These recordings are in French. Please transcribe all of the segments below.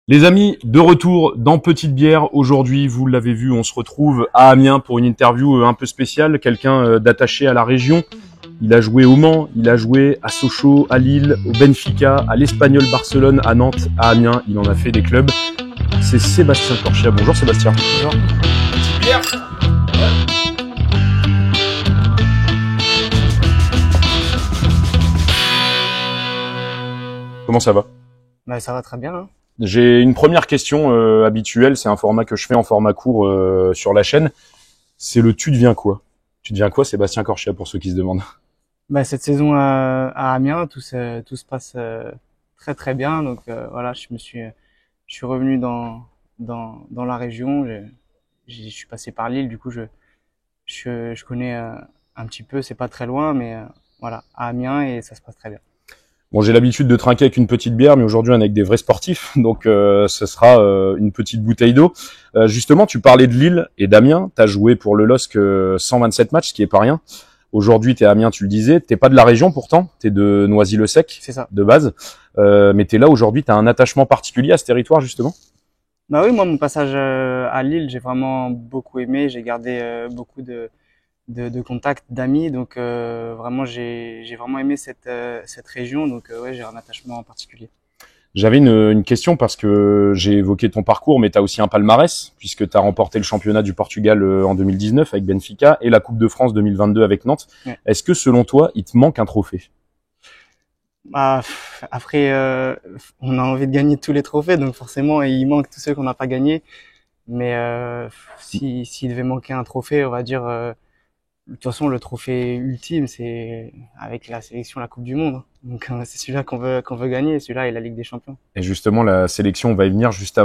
Les amis, de retour dans Petite Bière. Aujourd'hui, vous l'avez vu, on se retrouve à Amiens pour une interview un peu spéciale. Quelqu'un d'attaché à la région. Il a joué au Mans, il a joué à Sochaux, à Lille, au Benfica, à l'Espagnol Barcelone, à Nantes, à Amiens. Il en a fait des clubs. C'est Sébastien Corchia. Bonjour Sébastien. Bonjour. Petite bière. Comment ça va? Bah, ça va très bien. Hein. J'ai une première question habituelle. C'est un format que je fais en format court sur la chaîne. C'est le tu deviens quoi? Tu deviens quoi Sébastien Corchia pour ceux qui se demandent? Bah, cette saison à Amiens, tout se passe très très bien. Donc voilà, je suis revenu dans la région. Je suis passé par Lille, du coup je connais un petit peu. C'est pas très loin, mais voilà, à Amiens et ça se passe très bien. Bon, j'ai l'habitude de trinquer avec une petite bière, mais aujourd'hui on est avec des vrais sportifs, donc ce sera une petite bouteille d'eau. Justement, tu parlais de Lille et d'Amiens. Tu as joué pour le LOSC 127 matchs, ce qui est pas rien. Aujourd'hui, tu es à Amiens, tu le disais. T'es pas de la région pourtant, tu es de Noisy-le-Sec C'est ça. de base, mais tu es là aujourd'hui. Tu as un attachement particulier à ce territoire justement? Bah oui, moi mon passage à Lille, j'ai vraiment beaucoup aimé. J'ai gardé beaucoup de contacts, d'amis. Donc vraiment, j'ai vraiment aimé cette région. Donc ouais, j'ai un attachement particulier. J'avais une question parce que j'ai évoqué ton parcours, mais tu as aussi un palmarès, puisque tu as remporté le championnat du Portugal en 2019 avec Benfica et la Coupe de France 2022 avec Nantes. Ouais. Est-ce que selon toi, il te manque un trophée? Bah, après, on a envie de gagner tous les trophées, donc forcément, il manque tous ceux qu'on n'a pas gagnés. Mais s'il devait manquer un trophée, on va dire, de toute façon, le trophée ultime, c'est avec la sélection, la Coupe du Monde. Donc c'est celui-là qu'on veut gagner, celui-là et la Ligue des Champions. Et justement, la sélection, on va y venir juste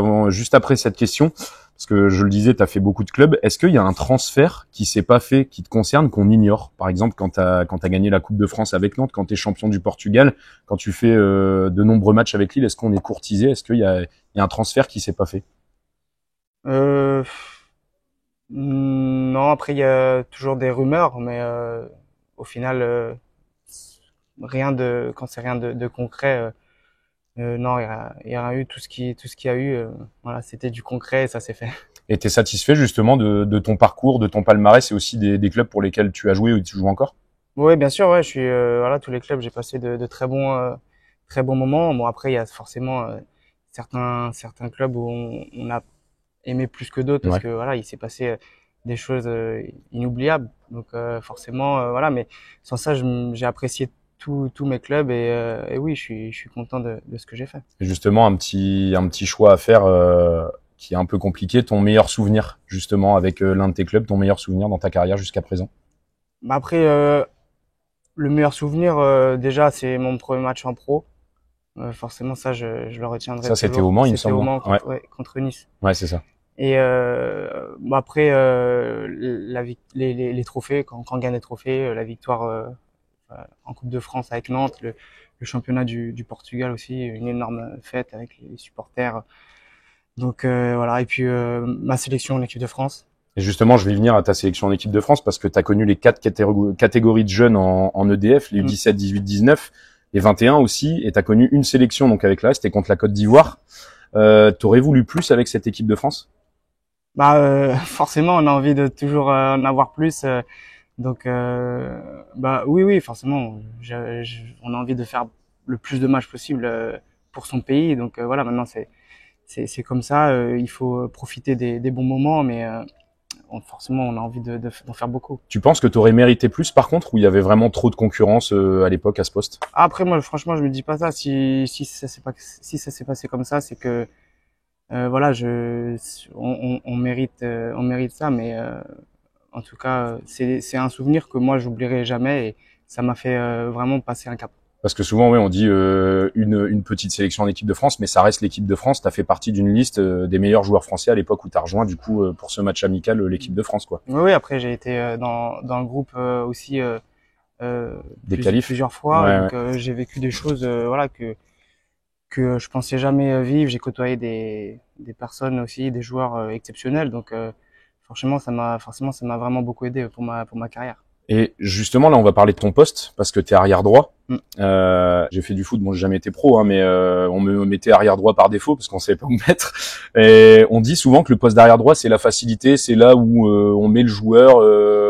après cette question, parce que je le disais, tu as fait beaucoup de clubs. Est-ce qu'il y a un transfert qui s'est pas fait, qui te concerne, qu'on ignore? Par exemple, quand tu as gagné la Coupe de France avec Nantes, quand tu es champion du Portugal, quand tu fais de nombreux matchs avec Lille, est-ce qu'on est courtisé? Est-ce qu'il y a un transfert qui s'est pas fait? Euh, non, après, il y a toujours des rumeurs, mais au final, quand c'est rien de concret, non, il y a eu tout ce qui a eu, voilà, c'était du concret et ça s'est fait. Et tu es satisfait justement de ton parcours, de ton palmarès et aussi des clubs pour lesquels tu as joué ou tu joues encore? Oui, bien sûr, ouais, je suis, voilà, tous les clubs, j'ai passé de très bons moments. Bon, après, il y a forcément certains clubs où on a aimé plus que d'autres parce Ouais. que voilà, il s'est passé des choses inoubliables. Donc forcément, voilà, mais sans ça, j'ai apprécié tous mes clubs et oui, je suis content de ce que j'ai fait. Et justement, un petit choix à faire qui est un peu compliqué. Ton meilleur souvenir, justement, avec l'un de tes clubs, ton meilleur souvenir dans ta carrière jusqu'à présent? Bah après, le meilleur souvenir, déjà, c'est mon premier match en pro. Forcément, ça, je le retiendrai Ça, c'était toujours. au Mans, il me C'était semble. au Mans Ouais, ouais, contre Nice. ouais, c'est ça. Et bah après, les trophées, quand on gagne des trophées, la victoire en Coupe de France avec Nantes, le championnat du Portugal aussi, une énorme fête avec les supporters. Donc voilà, et puis ma sélection en équipe de France. Et justement, je vais venir à ta sélection en équipe de France parce que tu as connu les 4 catégories de jeunes en EDF, les U17, 18, 19, les 21 aussi, et tu as connu une sélection donc avec là, c'était contre la Côte d'Ivoire. T'aurais voulu plus avec cette équipe de France? Bah forcément, on a envie de toujours en avoir plus. Donc bah oui, forcément, on a envie de faire le plus de matchs possible pour son pays. Donc voilà, maintenant c'est comme ça. Il faut profiter des bons moments, mais forcément, on a envie d'en faire beaucoup. Tu penses que tu aurais mérité plus par contre, ou il y avait vraiment trop de concurrence à l'époque à ce poste? Après, moi, franchement, je me dis pas ça. Si ça s'est passé comme ça, c'est que voilà, on mérite ça, mais en tout cas, c'est un souvenir que moi j'oublierai jamais et ça m'a fait vraiment passer un cap. Parce que souvent, oui, on dit une petite sélection en équipe de France, mais ça reste l'équipe de France. Tu as fait partie d'une liste des meilleurs joueurs français à l'époque où tu as rejoint, du coup, pour ce match amical, l'équipe de France, quoi. Oui, après j'ai été dans le groupe aussi Des qualifs. plusieurs fois, Ouais, donc j'ai vécu des choses voilà que je pensais jamais vivre. J'ai côtoyé des personnes aussi, des joueurs exceptionnels, donc forcément ça m'a vraiment beaucoup aidé pour ma carrière. Et justement, là, on va parler de ton poste, parce que t'es arrière droit. J'ai fait du foot, bon, j'ai jamais été pro, hein, mais on me mettait arrière droit par défaut, parce qu'on savait pas où me mettre. Et on dit souvent que le poste d'arrière droit, c'est la facilité, c'est là où on met le joueur,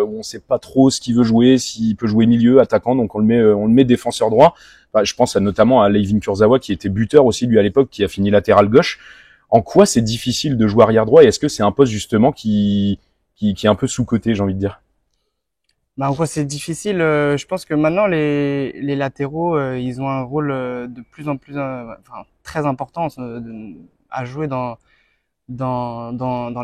où on sait pas trop ce qu'il veut jouer, s'il peut jouer milieu, attaquant, donc on le met défenseur droit. Enfin, je pense notamment à Layvin Kurzawa, qui était buteur aussi, lui, à l'époque, qui a fini latéral gauche. En quoi c'est difficile de jouer arrière droit, et est-ce que c'est un poste, justement, qui est un peu sous-coté, j'ai envie de dire? Bah, en quoi c'est difficile. Je pense que maintenant les latéraux, ils ont un rôle de plus en plus, enfin, très important à jouer dans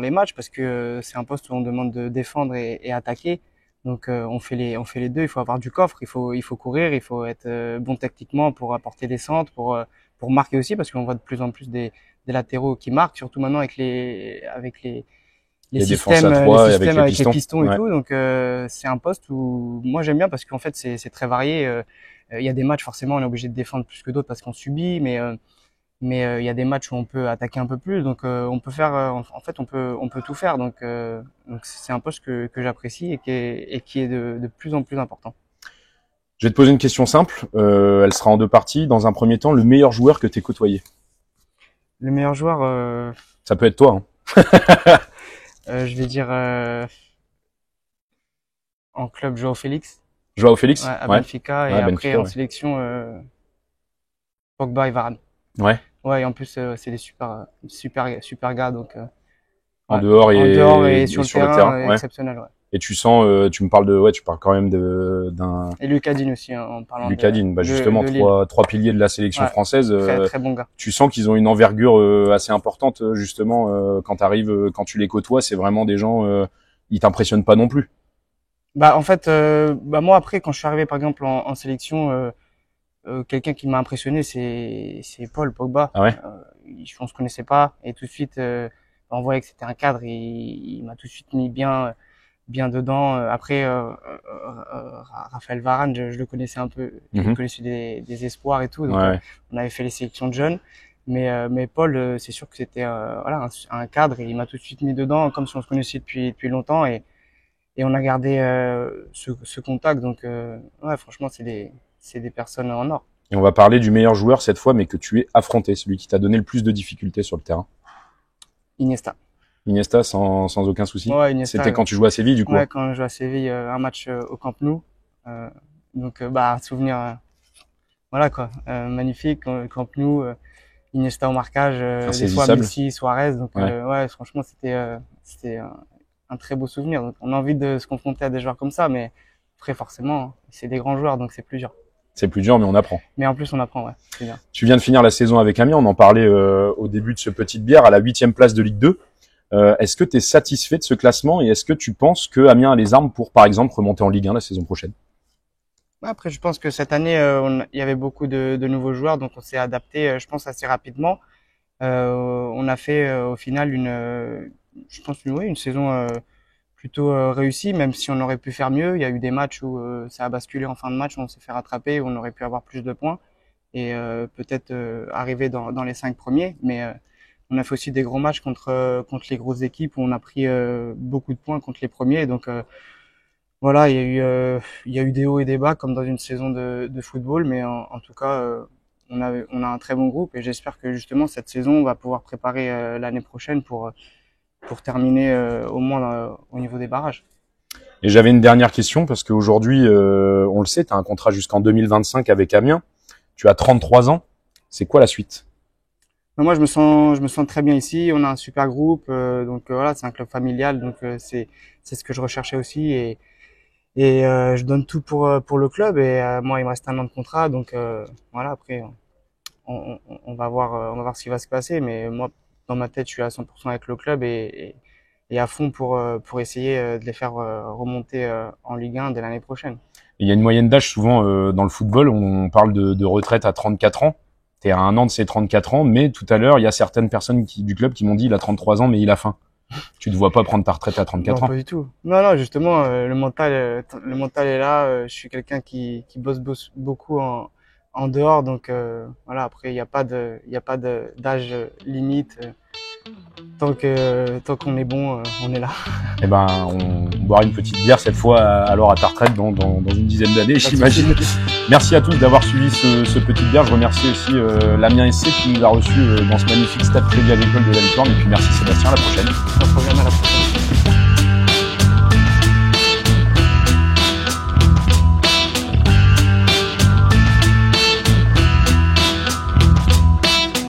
les matchs parce que c'est un poste où on demande de défendre et attaquer. Donc on fait les deux. Il faut avoir du coffre, il faut courir, il faut être bon tactiquement pour apporter des centres, pour marquer aussi parce qu'on voit de plus en plus des latéraux qui marquent, surtout maintenant avec Les défenses à 3 et avec les pistons. Et tout. Donc c'est un poste où moi j'aime bien parce qu'en fait c'est très varié. Il y a des matchs forcément on est obligé de défendre plus que d'autres parce qu'on subit, mais il y a des matchs où on peut attaquer un peu plus. Donc on peut faire en fait on peut tout faire. Donc c'est un poste que j'apprécie et qui est de plus en plus important. Je vais te poser une question simple. Elle sera en deux parties. Dans un premier temps, le meilleur joueur que t'aies côtoyé. Le meilleur joueur, Ça peut être toi. je vais dire en club Joao Félix. Joao Félix. Ouais, à Benfica et après Benfica, en sélection Pogba et Varane. Ouais. Ouais, et en plus c'est des super gars donc En ouais. dehors et sur le terrain, ouais. exceptionnel, ouais. Et tu sens, tu me parles tu parles quand même d'un. Et Lucas Digne aussi, hein, en parlant Lucas Digne, justement trois piliers de la sélection française. Très bon gars. Tu sens qu'ils ont une envergure assez importante justement quand quand tu les côtoies, c'est vraiment des gens, ils t'impressionnent pas non plus. Bah en fait, moi après quand je suis arrivé par exemple en sélection, quelqu'un qui m'a impressionné c'est Paul Pogba. Ah ouais. On se connaissait pas et tout de suite on voyait que c'était un cadre et il m'a tout de suite mis bien dedans. Après, Raphaël Varane, je le connaissais un peu, je connaissais des espoirs et tout, donc on avait fait les sélections de jeunes. Mais Paul, c'est sûr que c'était voilà un cadre et il m'a tout de suite mis dedans, comme si on se connaissait depuis longtemps et on a gardé ce contact. Donc ouais, franchement, c'est des personnes en or. Et on va parler du meilleur joueur cette fois, mais que tu es affronté, celui qui t'a donné le plus de difficultés sur le terrain. Iniesta. Iniesta sans aucun souci. Ouais, Iniesta. C'était quand tu jouais à Séville, du coup. Ouais, quand je jouais à Séville, un match au Camp Nou. Donc bah un souvenir, voilà quoi, magnifique. Camp Nou, Iniesta au marquage, des fois Messi, Suarez. Donc ouais, franchement c'était un très beau souvenir. Donc on a envie de se confronter à des joueurs comme ça, mais après forcément c'est des grands joueurs, donc c'est plus dur. C'est plus dur, mais on apprend. Mais en plus, on apprend, ouais. C'est bien. Tu viens de finir la saison avec Amiens. On en parlait au début de ce Petite Bière, à la 8e place de Ligue 2. Est-ce que tu es satisfait de ce classement et est-ce que tu penses que Amiens a les armes pour, par exemple, remonter en Ligue 1 la saison prochaine? Après, je pense que cette année, il y avait beaucoup de nouveaux joueurs, donc on s'est adapté, je pense, assez rapidement. On a fait au final je pense, une saison plutôt réussi, même si on aurait pu faire mieux. Il y a eu des matchs où ça a basculé en fin de match, on s'est fait rattraper, où on aurait pu avoir plus de points et peut-être arriver dans les 5 premiers. Mais on a fait aussi des gros matchs contre les grosses équipes où on a pris beaucoup de points contre les premiers. Donc voilà, il y a eu des hauts et des bas comme dans une saison de football, mais en tout cas on a un très bon groupe et j'espère que justement cette saison on va pouvoir préparer l'année prochaine pour terminer au moins au niveau des barrages. Et j'avais une dernière question parce qu'aujourd'hui, on le sait, tu as un contrat jusqu'en 2025 avec Amiens. Tu as 33 ans. C'est quoi la suite? Moi, je me sens très bien ici. On a un super groupe, donc voilà, c'est un club familial, donc c'est ce que je recherchais aussi et je donne tout pour le club et moi, il me reste un an de contrat, donc voilà. Après, on va voir ce qui va se passer, mais moi, dans ma tête, je suis à 100% avec le club et à fond pour essayer de les faire remonter en Ligue 1 dès l'année prochaine. Il y a une moyenne d'âge souvent dans le football, on parle de retraite à 34 ans. T'es à un an de ces 34 ans, mais tout à l'heure, il y a certaines personnes du club qui m'ont dit il a 33 ans, mais il a faim. Tu te vois pas prendre ta retraite à 34 ans? Pas du tout. Non, justement, le mental est là. Je suis quelqu'un qui bosse beaucoup en dehors, donc voilà. Après, il y a pas d'âge limite. Tant qu'on est bon, on est là. Eh ben, on boira une petite bière cette fois, alors à ta retraite dans une dizaine d'années, j'imagine. Merci à tous d'avoir suivi ce petit bière. Je remercie aussi Lamien SC qui nous a reçus dans ce magnifique stade Crédit Agricole de la Licorne. Et puis merci Sébastien, à la prochaine. Pas de problème, à la prochaine.